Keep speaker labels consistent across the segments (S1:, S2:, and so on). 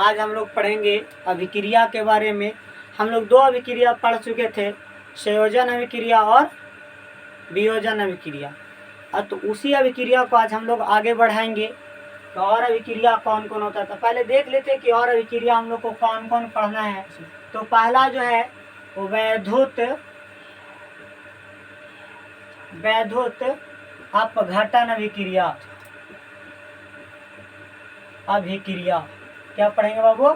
S1: आज हम लोग पढ़ेंगे अभिक्रिया के बारे में। हम लोग दो अभिक्रिया पढ़ चुके थे, संयोजन अभिक्रिया और वियोजन अभिक्रिया। तो उसी अभिक्रिया को आज हम लोग आगे बढ़ाएंगे। तो और अभिक्रिया कौन कौन होता था पहले देख लेते हैं कि और अभिक्रिया हम लोग को कौन कौन पढ़ना है। तो पहला जो है वो वैद्युत अपघटन अभिक्रिया। क्या पढ़ेंगे बाबू?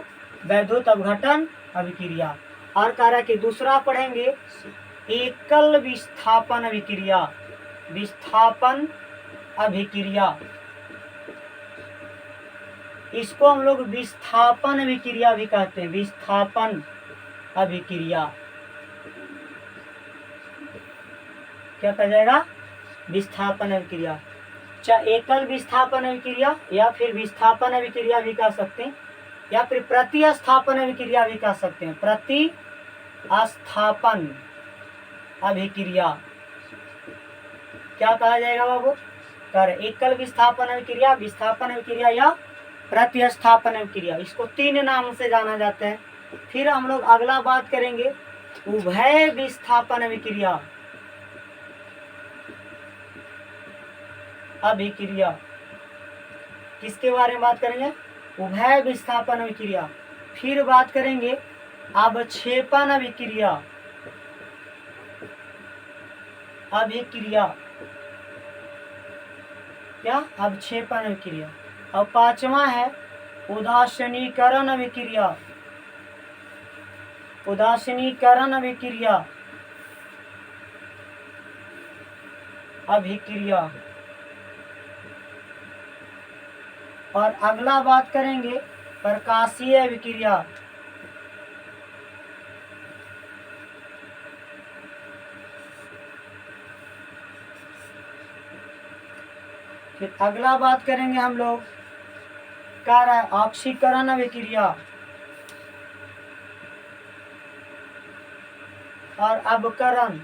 S1: वैद्युत अपघटन अभिक्रिया। और कह रहा है कि दूसरा पढ़ेंगे एकल विस्थापन अभिक्रिया। इसको हम लोग विस्थापन अभिक्रिया भी कहते हैं, विस्थापन अभिक्रिया। क्या कहा जाएगा? विस्थापन अभिक्रिया। चाहे एकल विस्थापन अभिक्रिया या फिर विस्थापन अभिक्रिया भी कह सकते हैं, या फिर प्रतिस्थापन अभिक्रिया भी कह सकते हैं। प्रतिस्थापन अभिक्रिया क्या कहा जाएगा बाबू? कर एकल विस्थापन अभिक्रिया, विस्थापन अभिक्रिया या प्रतिस्थापन अभिक्रिया। इसको तीन नाम से जाना जाता है। फिर हम लोग अगला बात करेंगे उभय विस्थापन अभिक्रिया। किसके बारे में बात करेंगे? उभय विस्थापन अभिक्रिया। फिर बात करेंगे अवक्षेपण अभिक्रिया। क्या? अवक्षेपण अभिक्रिया। और पांचवा है उदासीनीकरण अभिक्रिया। और अगला बात करेंगे प्रकाशीय अभिक्रिया। फिर अगला बात करेंगे हम लोग ऑक्सीकरण अभिक्रिया और अवकरण।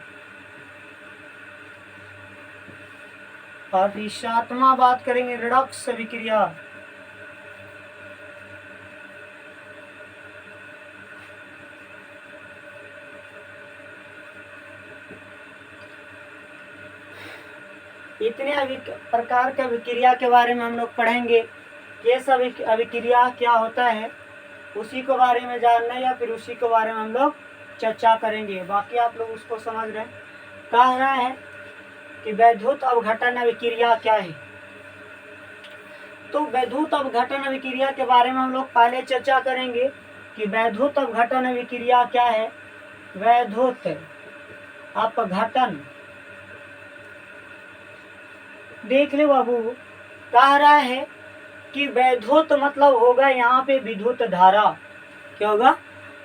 S1: और फिर सातवां बात करेंगे रिडक्स अभिक्रिया। इतने प्रकार के अभिक्रिया के बारे में हम लोग पढ़ेंगे। ये सब अभिक्रिया क्या होता है उसी के बारे में जानना, या फिर उसी के बारे में हम लोग चर्चा करेंगे। बाकी आप लोग उसको समझ रहे हैं। कह रहा है कि वैद्युत अपघटन अभिक्रिया क्या है। तो वैद्युत अपघटन अभिक्रिया के बारे में हम लोग पहले चर्चा करेंगे कि वैद्युत अपघटन अभिक्रिया क्या है। वैद्युत अपघटन देख ले बाबू। कह रहा है कि वैद्युत मतलब होगा यहाँ पे विद्युत धारा। क्या होगा?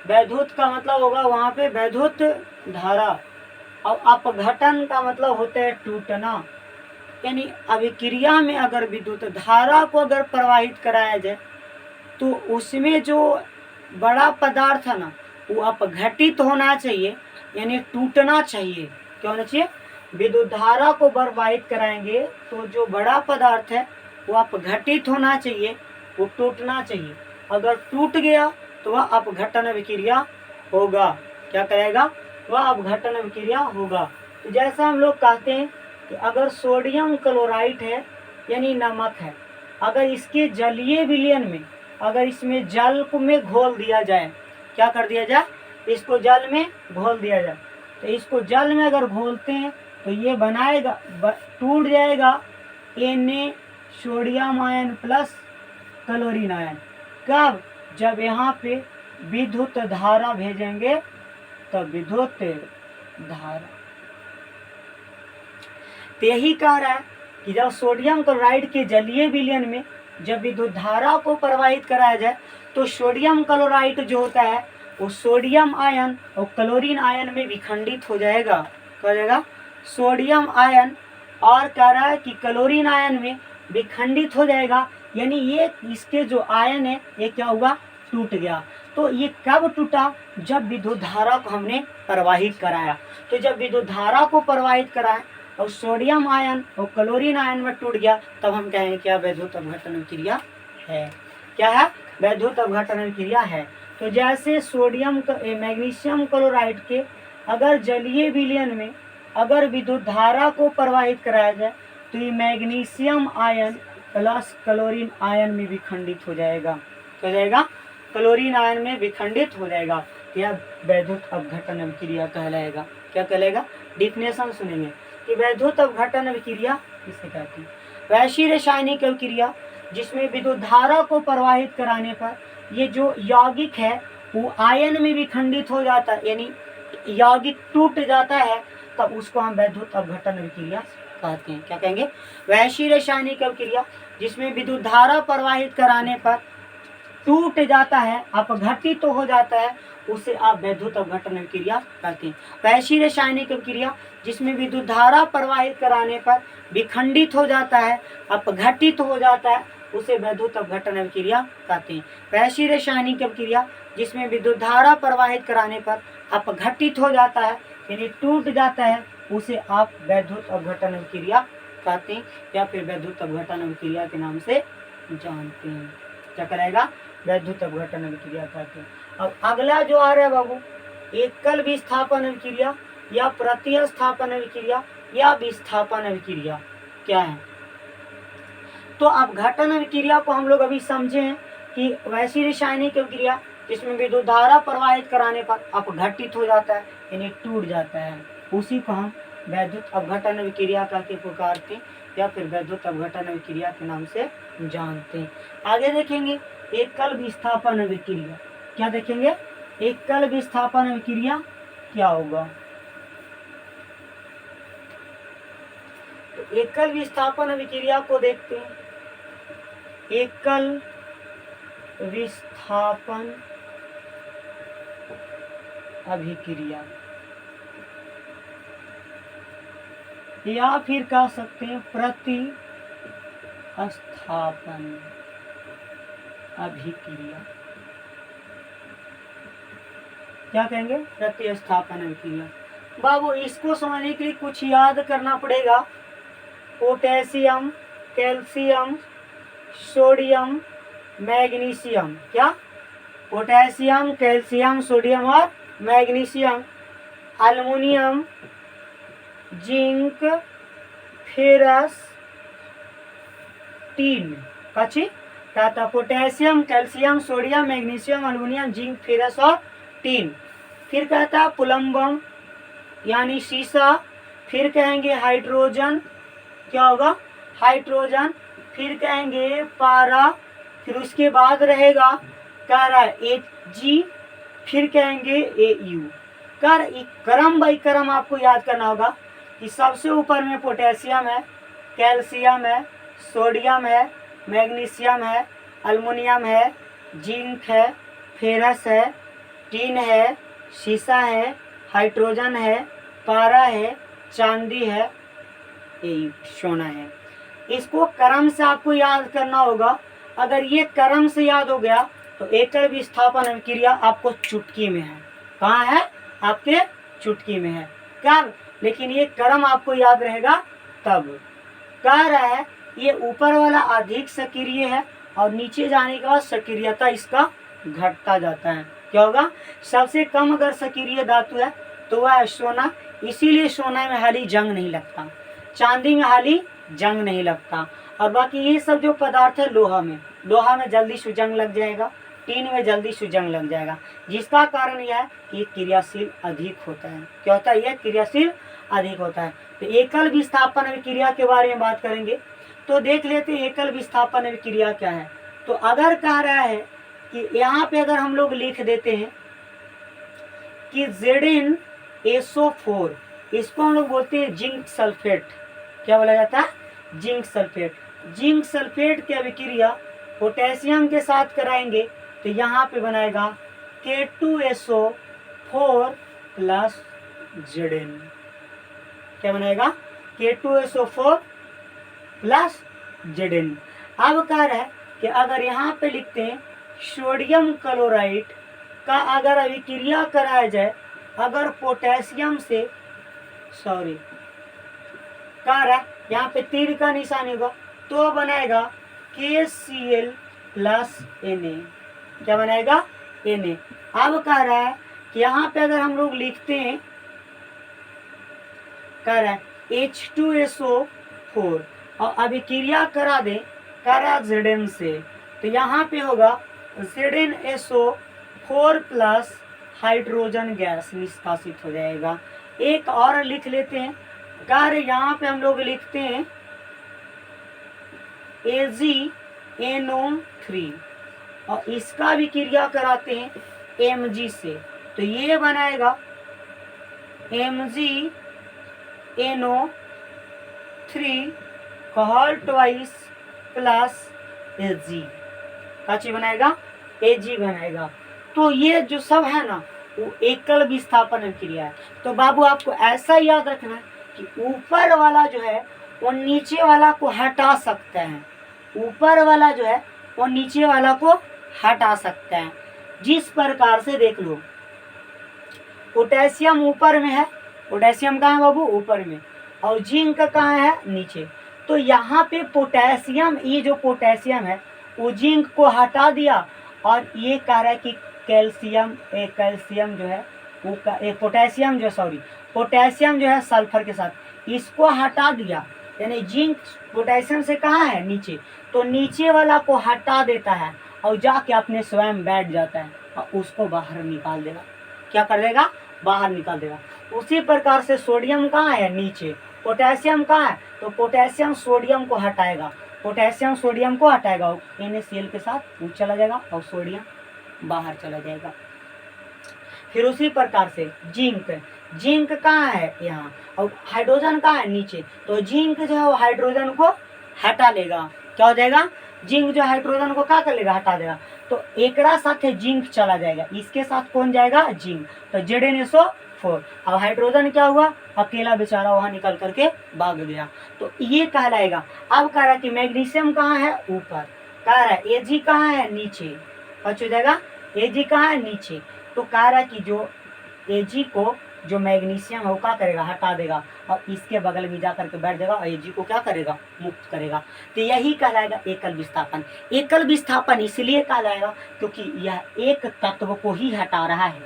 S1: वैद्युत का मतलब होगा वहाँ पे वैद्युत धारा। और अपघटन का मतलब होता है टूटना। यानी अभिक्रिया में अगर विद्युत धारा को अगर प्रवाहित कराया जाए तो उसमें जो बड़ा पदार्थ है ना वो अपघटित होना चाहिए, यानी टूटना चाहिए। क्या होना चाहिए? विद्युत धारा को प्रवाहित कराएंगे तो जो बड़ा पदार्थ है वो अपघटित होना चाहिए, वो टूटना चाहिए। अगर टूट गया तो वह अपघटन अभिक्रिया होगा। क्या करेगा? वह अपघटन अभिक्रिया होगा। तो जैसा हम लोग कहते हैं कि अगर सोडियम क्लोराइड है यानी नमक है, अगर इसके जलीय विलयन में अगर इसमें जल को में घोल दिया जाए, क्या कर दिया जाए? इसको जल में घोल दिया जाए। तो इसको जल में अगर घोलते हैं तो ये बनाएगा, टूट जाएगा Na sodium ion plus chlorine ion. कब? जब यहाँ पे विद्युत धारा भेजेंगे तब विद्युत धारा। तो यही कह रहा है कि जब सोडियम क्लोराइड के जलीय विलयन में जब विद्युत धारा को प्रवाहित कराया जाए तो सोडियम क्लोराइड जो होता है वो सोडियम आयन और क्लोरीन आयन में विखंडित हो जाएगा। क्या हो जाएगा? सोडियम आयन और कह रहा है कि क्लोरीन आयन में विखंडित हो जाएगा। यानी ये इसके जो आयन है ये क्या हुआ? टूट गया। तो ये कब टूटा? जब विद्युत धारा को हमने प्रवाहित कराया। तो जब विद्युत धारा को प्रवाहित कराया और सोडियम आयन और क्लोरीन आयन में टूट गया तब हम कहेंगे क्या? वैद्युत अपघटन अभिक्रिया है। क्या है? वैद्युत अपघटन अभिक्रिया है। तो जैसे मैग्नीशियम क्लोराइड के अगर जलीय विलयन में अगर विद्युत धारा को प्रवाहित कराया जाए तो ये magnesium ion plus chlorine ion में विखंडित हो जाएगा। हो जाएगा, क्लोरीन आयन में विखंडित हो जाएगा। यह वैद्युत अपघटन अभिक्रिया कहलाएगा। क्या कहलाएगा? डिफिनेशन सुनेंगे कि वैद्युत अपघटन अभिक्रिया किसे कहते हैं। वैश्विक रासायनिक अभिक्रिया जिसमें विद्युत धारा को प्रवाहित कराने पर ये जो यौगिक है वो आयन में विखंडित हो जाता है, यानी यौगिक टूट जाता है, तब उसको हम वैद्युत अपघटन अभिक्रिया कहते हैं। क्या कहेंगे? वैश्विक रासायनिक अभिक्रिया जिसमें विद्युत धारा प्रवाहित कराने पर टूट जाता है, अपघटित तो हो जाता है, उसे आप वैद्युत अपघटन अभिक्रिया कहते हैं। वैश्विक रासायनिक अभिक्रिया जिसमें विद्युत धारा प्रवाहित कराने पर विखंडित हो जाता है, अपघटित हो जाता है, उसे वैद्युत अपघटन अभिक्रिया कहते हैं। वैश्विक रासायनिक अभिक्रिया जिसमें विद्युत धारा प्रवाहित कराने पर अपघटित हो जाता है, यानी टूट जाता है, उसे आप वैद्युत अपघटन अभिक्रिया कहते हैं या फिर वैद्युत अपघटन अभिक्रिया के नाम से जानते हैं। क्या करेगा? वैद्युत अपघटन अभिक्रिया कहते हैं। अब अगला जो आ रहा है बाबू, एकल विस्थापन अभिक्रिया या प्रतिस्थापन अभिक्रिया या विस्थापन अभिक्रिया क्या है? तो अपघटन अभिक्रिया को हम लोग अभी समझे हैं कि वैसी रासायनिक अभिक्रिया जिसमें विद्युत धारा प्रवाहित कराने पर अपघटित हो जाता है, यानी टूट जाता है, उसी को हम वैद्युत अपघटन अभिक्रिया करके पुकारते हैं या फिर वैद्युत अपघटन अभिक्रिया के नाम से जानते हैं। आगे देखेंगे एकल विस्थापन अभिक्रिया। क्या देखेंगे? एकल विस्थापन अभिक्रिया क्या होगा? तो एकल विस्थापन अभिक्रिया को देखते हैं। एकल विस्थापन अभिक्रिया या फिर कह सकते हैं प्रतिस्थापन अभिक्रिया। क्या कहेंगे? प्रतिस्थापन अभिक्रिया। बाबू इसको समझने के लिए कुछ याद करना पड़ेगा। Potassium, calcium, sodium, magnesium. क्या? पोटेशियम, कैल्शियम, सोडियम और magnesium, aluminium, zinc, ferrous, tin. कची कहता potassium, calcium, sodium, magnesium, aluminium, zinc, ferrous और टीन। फिर कहता प्लम्बम यानी शीशा। फिर कहेंगे हाइड्रोजन। क्या होगा? हाइड्रोजन। फिर कहेंगे पारा। फिर उसके बाद रहेगा कह रहा है Hg। फिर कहेंगे Au। क्रम बाई क्रम आपको याद करना होगा कि सबसे ऊपर में पोटेशियम है, कैल्शियम है, सोडियम है, मैग्नीशियम है, एल्युमिनियम है, जिंक है, फेरस है, टीन है, शीशा है, हाइड्रोजन है, पारा है, चांदी है, सोना है। इसको क्रम से आपको याद करना होगा। अगर ये क्रम से याद हो गया तो एकल विस्थापन अभिक्रिया आपको चुटकी में है। कहाँ है? आपके चुटकी में है। कब? लेकिन ये क्रम आपको याद रहेगा तब। कह रहा है ये ऊपर वाला अधिक सक्रिय है और नीचे जाने के बाद सक्रियता इसका घटता जाता है। क्या होगा? सबसे कम अगर सक्रिय धातु है तो वह है सोना, इसीलिए सोना में हाली जंग नहीं लगता, चांदी में हाली जंग नहीं लगता। और बाकी ये सब जो पदार्थ है लोहा में जल्दी से जंग लग जाएगा, टीन में जल्दी से जंग लग जाएगा, जिसका कारण यह है कि क्रियाशील अधिक होता है। क्या होता है? यह क्रियाशील अधिक होता है। तो एकल विस्थापन अभिक्रिया के बारे में बात करेंगे तो देख लेते हैं एकल विस्थापन अभिक्रिया क्या है। तो अगर कह रहा है कि यहाँ पे अगर हम लोग लिख देते हैं कि ZnSO4, इसको हम लोग बोलते हैं जिंक सल्फेट। क्या बोला जाता है? Zinc sulphate. जिंक सल्फेट की अभिक्रिया पोटेशियम के साथ कराएंगे तो यहाँ पे बनाएगा K2SO4 प्लस Zn। क्या बनाएगा? K2SO4 plus Zn। अब कह रहा है कि अगर यहाँ पे लिखते हैं सोडियम क्लोराइड का अगर अभिक्रिया कराया जाए अगर पोटेशियम से, सॉरी कह रहा है यहाँ पे तीर का निशान होगा तो बनेगा KCl प्लस Na। क्या बनेगा Na। अब कह रहा है कि यहाँ पे अगर हम लोग लिखते हैं, कह रहा है H2SO4 और अभिक्रिया करा दे, कह रहा है Zn से, तो यहाँ पे होगा ZnSO4 प्लस हाइड्रोजन गैस निष्कासित हो जाएगा। एक और लिख लेते हैं, कह रहे यहाँ पे हम लोग लिखते हैं AgNO3 और इसका भी क्रिया कराते हैं Mg से, तो ये बनाएगा MgNO3 कहल ट्वाइस प्लस Ag, क्या चीज बनाएगा Ag बनाएगा। तो ये जो सब है ना वो एकल विस्थापन क्रिया है। तो बाबू आपको ऐसा याद रखना है कि ऊपर वाला जो है वो नीचे वाला को हटा सकते हैं, ऊपर वाला जो है वो नीचे वाला को हटा सकते हैं। जिस प्रकार से देख लो, पोटेशियम ऊपर में है, पोटेशियम कहाँ है बाबू ऊपर में, और जिंक कहाँ है नीचे। तो यहाँ पे पोटेशियम, ये जो पोटेशियम है वो जिंक को हटा दिया और ये कह रहा है कि कैल्शियम जो है वो पोटेशियम जो है सल्फर के साथ इसको हटा दिया, यानी जिंक पोटेशियम से कहाँ है नीचे, तो नीचे वाला को हटा देता है और जाके अपने स्वयं बैठ जाता है और उसको बाहर निकाल देगा। क्या कर देगा बाहर निकाल देगा। उसी प्रकार से सोडियम कहाँ है नीचे, पोटेशियम कहाँ है, तो पोटेशियम सोडियम को हटाएगा, पोटेशियम सोडियम को हटाएगा, NaCl के साथ वो चला जाएगा और सोडियम बाहर चला जाएगा। फिर उसी प्रकार से जिंक कहाँ है यहाँ और हाइड्रोजन कहाँ है नीचे, तो जिंक जो है वो हाइड्रोजन को हटा लेगा। क्या हो जाएगा, जिंक जो हाइड्रोजन को क्या कर लेगा हटा देगा। तो एकड़ा साथ जिंक चला जाएगा, इसके साथ कौन जाएगा जिंक, तो ZnSO4। अब हाइड्रोजन क्या हुआ, अकेला बेचारा वहां निकल करके भाग गया, तो ये कहलाएगा। अब कह रहा है कि मैग्नीशियम कहाँ है ऊपर, कह रहा है Ag कहाँ है नीचे, हो जाएगा Ag कहाँ है नीचे। तो कह रहा है कि जो Ag को जो मैग्नीशियम है वो क्या करेगा हटा देगा और इसके बगल में जा करके बैठ जाएगा और Ag को क्या करेगा मुक्त करेगा। तो यही कहलाएगा एकल विस्थापन। एकल विस्थापन इसलिए कहलाएगा क्योंकि यह एक तत्व को ही हटा रहा है,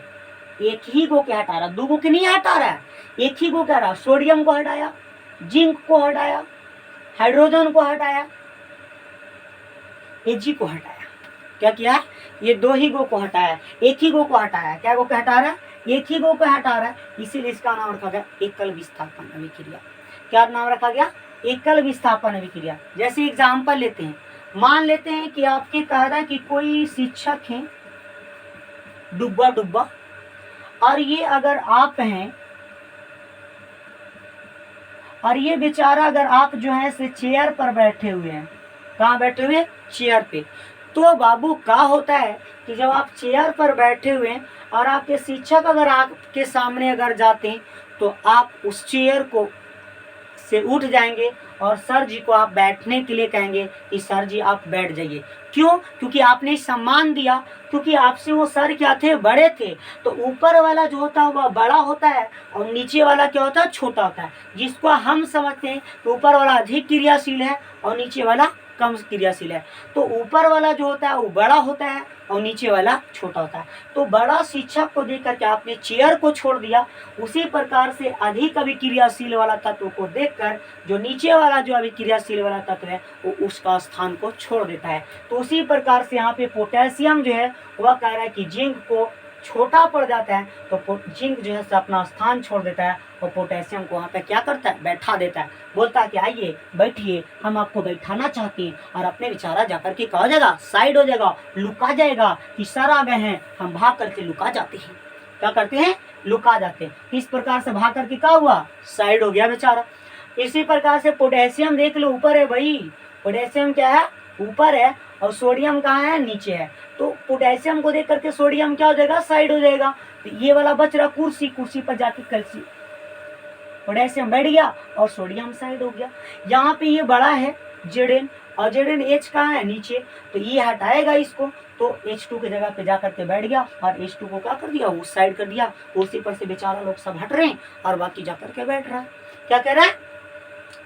S1: एक ही को क्या हटा रहा, दो को नहीं हटा रहा है, एक ही को कह रहा। सोडियम को हटाया, जिंक को हटाया, हाइड्रोजन को हटाया, Ag को हटाया। क्या किया, ये दो ही गो को हटाया, एक ही गो को हटाया। क्या गो को हटा रहा है, एक ही गो को हटा रहा है, इसीलिए इसका नाम रखा गया एकल विस्थापन अभिक्रिया। क्या नाम रखा गया, एकल विस्थापन अभिक्रिया। जैसे एग्जाम्पल लेते हैं, मान लेते हैं कि आपके कह रहा है कि कोई शिक्षक है डुब्बा, और ये अगर आप हैं और ये बेचारा अगर आप जो है से चेयर पर बैठे हुए हैं, कहाँ बैठे हुए, चेयर पे। तो बाबू क्या होता है कि जब आप चेयर पर बैठे हुए हैं और आपके शिक्षक अगर आपके सामने अगर जाते हैं तो आप उस चेयर को से उठ जाएंगे और सर जी को आप बैठने के लिए कहेंगे कि सर जी आप बैठ जाइए। क्यों, क्योंकि आपने सम्मान दिया, क्योंकि आपसे वो सर क्या थे, बड़े थे। तो ऊपर वाला जो होता है वह बड़ा होता है और नीचे वाला क्या होता है, छोटा होता है। जिसको हम समझते हैं तो ऊपर वाला अधिक क्रियाशील है और नीचे वाला कम क्रियाशील है। तो ऊपर वाला जो होता है वो बड़ा होता है और नीचे वाला छोटा होता है। तो बड़ा शिक्षक को देख करके आपने चेयर को छोड़ दिया, उसी प्रकार से अधिक अभिक्रियाशील वाला तत्व को देखकर जो नीचे वाला जो अभिक्रियाशील वाला तत्व है वो उसका स्थान को छोड़ देता है। तो उसी प्रकार से यहाँ पे पोटेशियम जो है वह कह रहा है कि जिंक को छोटा पड़ जाता है, तो जिंक जो है अपना स्थान छोड़ देता है और पोटेशियम को वहाँ पे क्या करता है, बैठा देता है। बोलता है कि आइए बैठिए, हम आपको बैठाना चाहते हैं। और अपने बेचारा जाकर के क्या हो जाएगा, साइड हो जाएगा, लुका जाएगा कि सर आ गए हैं, हम भाग करके लुका जाते हैं। क्या करते हैं, लुका जाते हैं। इस प्रकार से भाग करके क्या हुआ, साइड हो गया बेचारा। इसी प्रकार से पोटेशियम देख लो ऊपर है भाई, पोटेशियम क्या है, ऊपर है और सोडियम कहाँ है, नीचे है। तो पोटेशियम को देख करके सोडियम क्या हो जाएगा, साइड हो जाएगा। तो ये वाला बच रहा कुर्सी पर जाके कैल्शियम, पोटेशियम बैठ गया और सोडियम साइड हो गया। यहाँ पे ये बड़ा है Zn और ZnH कहाँ है, नीचे। तो ये हटाएगा इसको, तो H2 की जगह पे जा करके बैठ गया और H2 को क्या कर दिया, उस साइड कर दिया। उसी पर से बेचारा लोग सब हट रहे हैं और बाकी जा करके बैठ रहा है। क्या कह रहा है,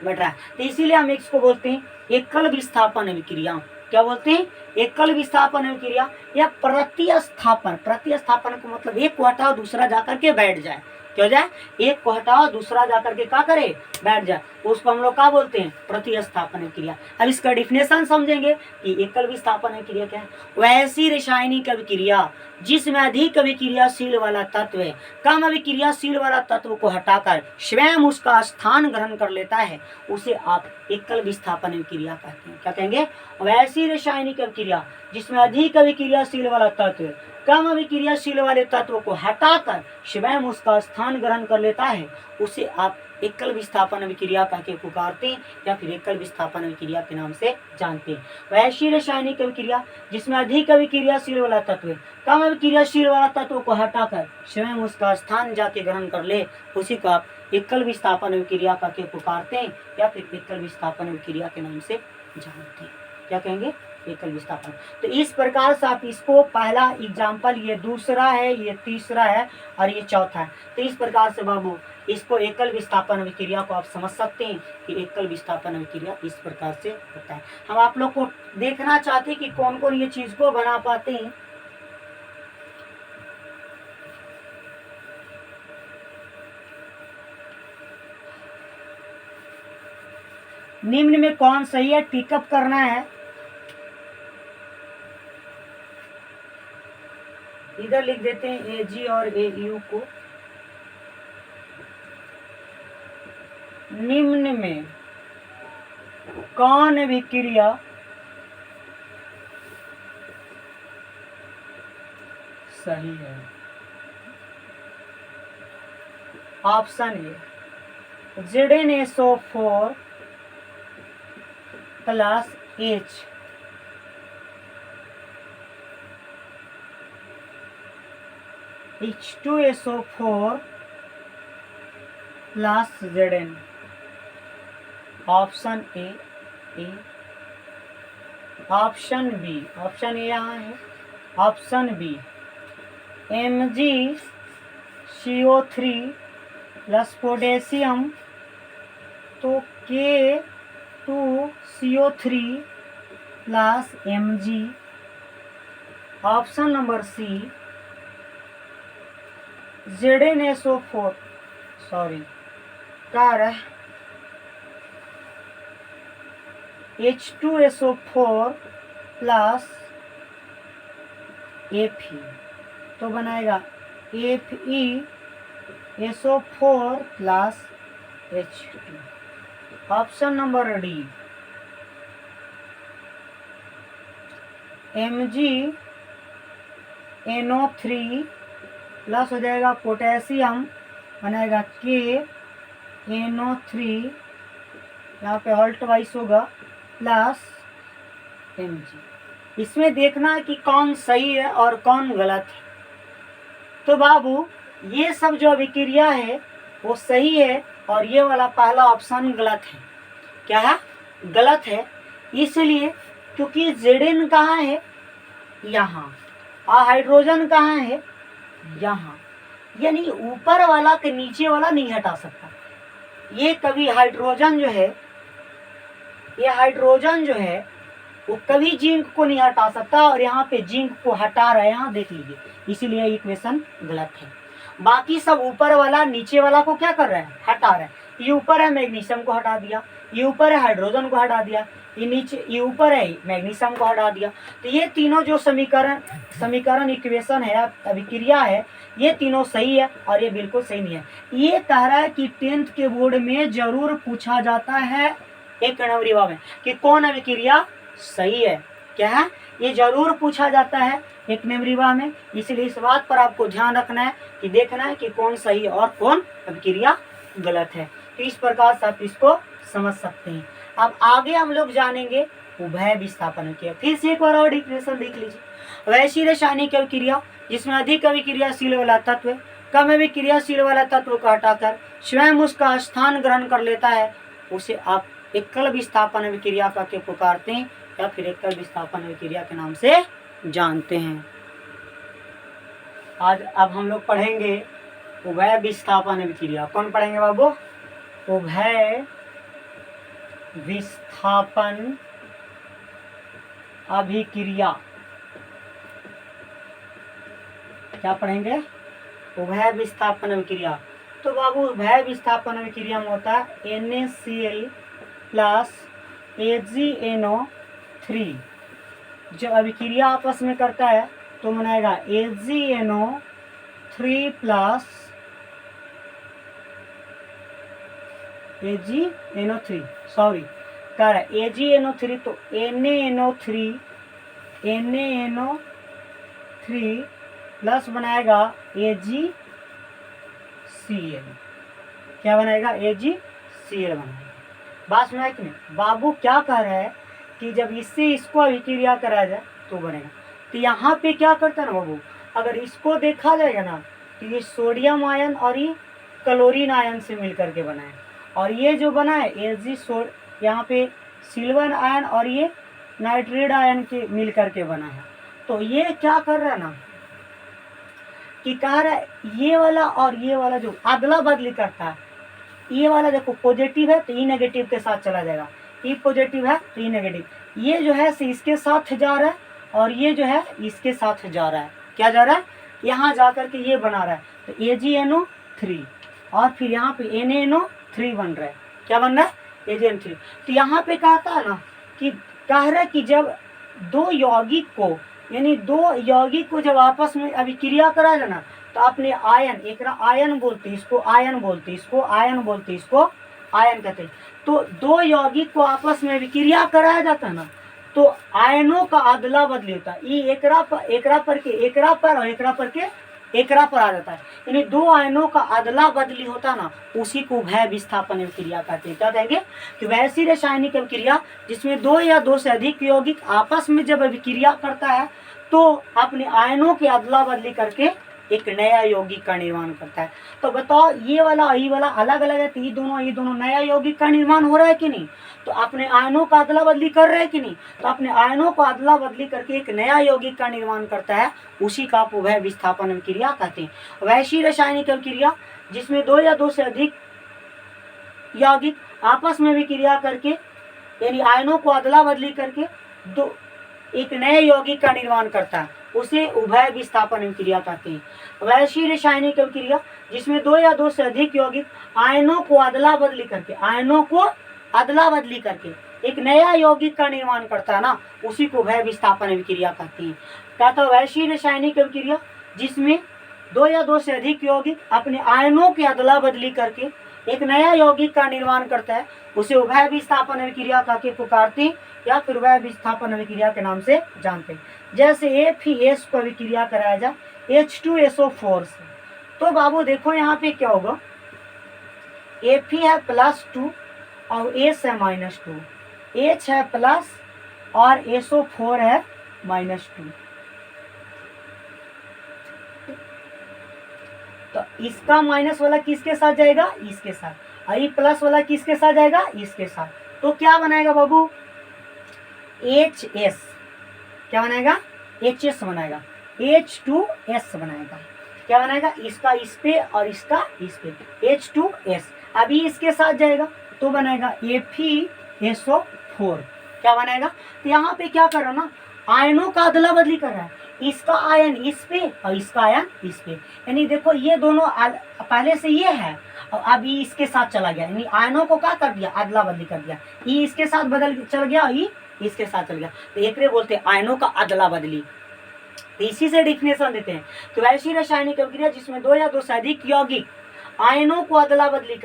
S1: बैठ रहा है। तो इसीलिए हम इसको बोलते हैं एकल विस्थापन अभिक्रिया। क्या बोलते हैं, एकल विस्थापन अभिक्रिया या प्रतिस्थापन। प्रतिस्थापन का मतलब एक को हटाओ दूसरा जाकर के बैठ जाए, क्या हो जाए, एक को हटाओ दूसरा जाकर के क्या करे, बैठ जाए, उसको हम लोग क्या बोलते हैं, प्रतिस्थापन अभिक्रिया। अब इसका डिफिनेशन समझेंगे कि एकल विस्थापन अभिक्रिया क्या है। वैसी रासायनिक अभिक्रिया जिसमें अधिक अभिक्रियाशील वाला तत्व कम अभिक्रियाशील वाला तत्व को हटाकर स्वयं उसका स्थान ग्रहण कर लेता है, उसे आप एकल विस्थापन अभिक्रिया कहते हैं। क्या कहेंगे, वैसी रासायनिक अभिक्रिया जिसमें अधिक अभिक्रियाशील वाला तत्व कम अभिक्रियाशील वाले तत्व को हटाकर स्वयं उसका स्थान ग्रहण कर लेता है, उसे आप एकल विस्थापन अभिक्रिया कह के पुकारते हैं या फिर एकल विस्थापन अभिक्रिया के नाम से जानते हैं। वैसी रासायनिक अभिक्रिया जिसमें अधिक अभिक्रियाशील वाला तत्व कम अभिक्रियाशील वाला तत्व को हटाकर स्वयं उसका स्थान जाके ग्रहण कर ले, उसी को आप एकल विस्थापन अभिक्रिया कह के पुकारते हैं या फिर एकल विस्थापन अभिक्रिया के नाम से जानते हैं। क्या कहेंगे, एकल विस्थापन। तो इस प्रकार से आप इसको पहला एग्जाम्पल, ये दूसरा है, ये तीसरा है और ये चौथा है। तो इस प्रकार से बाबू इसको एकल विस्थापन अभिक्रिया को आप समझ सकते हैं कि एकल विस्थापन अभिक्रिया इस प्रकार से होता है। हम आप लोग को देखना चाहते हैं कि कौन कौन ये चीज को बना पाते हैं। निम्न में कौन सही है, टिकअप करना है। इधर लिख देते हैं एजी और एयू को। निम्न में कौन अभिक्रिया सही है। Option A ZnSO4 plus H H2SO4 plus Zn। Option A. Option B, option A यहाँ है, option B MgCO3 plus potassium तो K2CO3 plus Mg। Option number C ZnSO4 sorry क्या है H2SO4 प्लस Fe तो बनाएगा FeSO4 plus H2। Option number D MgNO3 plus हो जाएगा potassium बनाएगा KNO3, यहाँ पे ऑल्ट वाइस होगा प्लस Mg। इसमें देखना है कि कौन सही है और कौन गलत है। तो बाबू ये सब जो अभिक्रिया है वो सही है और ये वाला पहला ऑप्शन गलत है। क्या है, गलत है। इसलिए क्योंकि Zn कहाँ है, यहाँ, और हाइड्रोजन कहाँ है, यहाँ, यानी ऊपर वाला के नीचे वाला नहीं हटा सकता। ये कभी हाइड्रोजन जो है, ये हाइड्रोजन जो है वो कभी जिंक को नहीं हटा सकता और यहाँ पे जिंक को हटा रहा है, यहाँ देख लीजिए, इसीलिए इक्वेशन गलत है। बाकी सब ऊपर वाला नीचे वाला को क्या कर रहा है, हटा रहा है। ये ऊपर है मैग्नीशियम को हटा दिया, ये ऊपर है हाइड्रोजन को हटा दिया, ये नीचे, ये ऊपर है मैग्नीशियम को हटा दिया। तो ये तीनों जो समीकरण इक्वेशन है, अभिक्रिया है, ये तीनों सही है और ये बिल्कुल सही नहीं है। ये कह रहा है कि 10th के बोर्ड में जरूर पूछा जाता है एक नंबर में कि कौन अभिक्रिया सही है। क्या है, ये जरूर पूछा जाता है एक नंबर में। इसलिए इस बात पर आपको ध्यान रखना है कि देखना है कि कौन सही और कौन अभिक्रिया गलत है। तो इस प्रकार से आप इसको समझ सकते हैं। अब आगे हम लोग जानेंगे उभय विस्थापन अभिक्रिया। फिर से एक बार और डिफिनेशन देख लीजिए। वैसी रासायनिक अभिक्रिया जिसमें अधिक अभिक्रियाशील वाला तत्व कम अभिक्रियाशील वाला तत्व को हटाकर स्वयं उसका स्थान ग्रहण कर लेता है, उसे आप एकल विस्थापन अभिक्रिया करके पुकारते हैं या फिर एकल विस्थापन अभिक्रिया के नाम से जानते हैं। आज अब हम लोग पढ़ेंगे उभय विस्थापन अभिक्रिया। कौन पढ़ेंगे बाबू, उभय विस्थापन अभिक्रिया, क्या पढ़ेंगे, उभय विस्थापन अभिक्रिया। तो बाबू उभय विस्थापन अभिक्रिया में होता है NaCl प्लस AgNO3। जब अभिक्रिया आपस में करता है तो बनाएगा AgNO3 प्लस AgNO3 सॉरी कह रहा है AgNO3, तो NaNO3 प्लस बनाएगा AgCl, क्या बनाएगा, AgCl बनाएगा। बात में है कि नहीं। बाबू क्या कह रहा है कि जब इससे इसको अभिक्रिया कराया जाए तो बनेगा। तो यहाँ पे क्या करता है ना बाबू, अगर इसको देखा जाएगा ना तो ये सोडियम आयन और ये क्लोरीन आयन से मिलकर के बना है, और ये जो बना है यहाँ पे सिल्वर आयन और ये नाइट्रेट आयन के मिलकर के बना है। तो ये क्या कर रहा है ना कि कह रहा है ये वाला और ये वाला जो अदला बदली करता है, ये वाला देखो पॉजिटिव है तो ई नेगेटिव के साथ चला जाएगा, ई पॉजिटिव है तो ई नेगेटिव, ये जो है इसके साथ जा रहा है और ये जो है इसके साथ जा रहा है, क्या जा रहा है, यहाँ जा करके ये बना रहा है। तो AgNO3 और फिर यहाँ पे NaNO3 बन रहा है, क्या बन रहा है, AgNO3। तो यहाँ पे कहता है ना कि कह रहा है कि जब दो यौगिक को यानी दो यौगिक को जब आपस में अभिक्रिया कराया ना तो अपने आयन, एक आयन बोलते, इसको आयन बोलते, इसको आयन बोलते, इसको आयन कहते हैं। तो दो यौगिक को आपस में अभिक्रिया कराया जाता है ना तो आयनों का अदला बदली होता है, ये एकरा पर और एकरा पर एकरा पर आ जाता है, यानी दो आयनों का अदला बदली होता है ना, उसी को उभय विस्थापन अभिक्रिया कहते हैं। क्या कहेंगे कि वैसी रासायनिक अभिक्रिया जिसमें दो या दो से अधिक यौगिक आपस में जब अभिक्रिया करता है तो अपने आयनों की अदला बदली करके एक नया यौगिक का निर्माण करता है। तो बताओ ये वाला अलग अलग है, तो ये दोनों नया यौगिक का निर्माण हो रहा है कि नहीं, तो अपने आयनों का अदला बदली कर रहे हैं कि नहीं, तो अपने आयनों को अदला बदली करके एक नया यौगिक का निर्माण करता है, उसी का आप उभय विस्थापन अभिक्रिया कहते हैं। वैसी रासायनिक अभिक्रिया जिसमें दो या दो से अधिक यौगिक आपस में अभिक्रिया करके यानी आयनों को अदला बदली करके दो एक नए यौगिक का निर्माण करता है, उसे उभय विस्थापन अभिक्रिया कहते हैं। वैसी रासायनिक अभिक्रिया जिसमें दो या दो से अधिक यौगिक आयनों को अदला बदली करके एक नया यौगिक का निर्माण करता है ना, उसी को उभय विस्थापन अभिक्रिया कहते हैं। कहता है वैसी रासायनिक अभिक्रिया जिसमें दो या दो से अधिक यौगिक अपने आयनों की अदला बदली करके एक नया यौगिक का निर्माण करता है, उसे उभय विस्थापन अभिक्रिया कहकर पुकारते हैं या फिर उभय विस्थापन अभिक्रिया के नाम से जानते हैं। जैसे FeS को अभिक्रिया कराया जाए H2SO4 से, तो बाबू देखो यहाँ पे क्या होगा, Fe है +2 और S है -2, H है प्लस और SO4 है -2। तो इसका माइनस वाला किसके साथ जाएगा, इसके साथ, और ये प्लस वाला किसके साथ जाएगा, इसके साथ। तो क्या बनाएगा बाबू, HS, क्या बनाएगा, HS बनाएगा, H2S बनाएगा, क्या बनाएगा, इसका इस पे और इसका इस पे, H2S। अभी इसके साथ जाएगा तो बनाएगा FeSO4, क्या बनाएगा। तो यहाँ पे क्या कर रहा ना, आयनों का अदला बदली कर रहा है, इसका आयन इस पे और इसका आयन इस पे, यानी देखो ये दोनों पहले से ये है और अब ये इसके साथ चला गया, यानी आयनों को क्या कर दिया, अदला बदली कर दिया, ये इसके साथ बदल चल गया और ये इसके साथ चल गया, तो एक बोलते हैं आयनों का अदला बदली। तो इसी से डिफिनेशन देते हैं कि वैसी रासायनिक अभिक्रिया जिसमें दो या दो से अधिक यौगिक आयनों को अदला बदली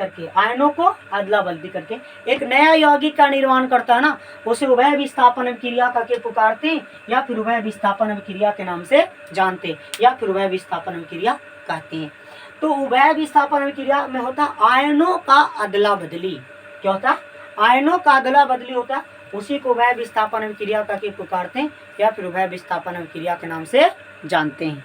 S1: करके एक नया यौगिक का निर्माण करता है ना, उसे उभय विस्थापन अभिक्रिया करके पुकारते हैं या फिर उभय विस्थापन अभिक्रिया के नाम से जानते हैं या फिर उभय विस्थापन अभिक्रिया कहते हैं। तो उभय विस्थापन अभिक्रिया में होता है आयनों का अदला बदली, क्या होता है, आयनों का अदला बदली होता है, उसी को उभय विस्थापन अभिक्रिया करके पुकारते हैं या फिर उभय विस्थापन अभिक्रिया के नाम से जानते हैं।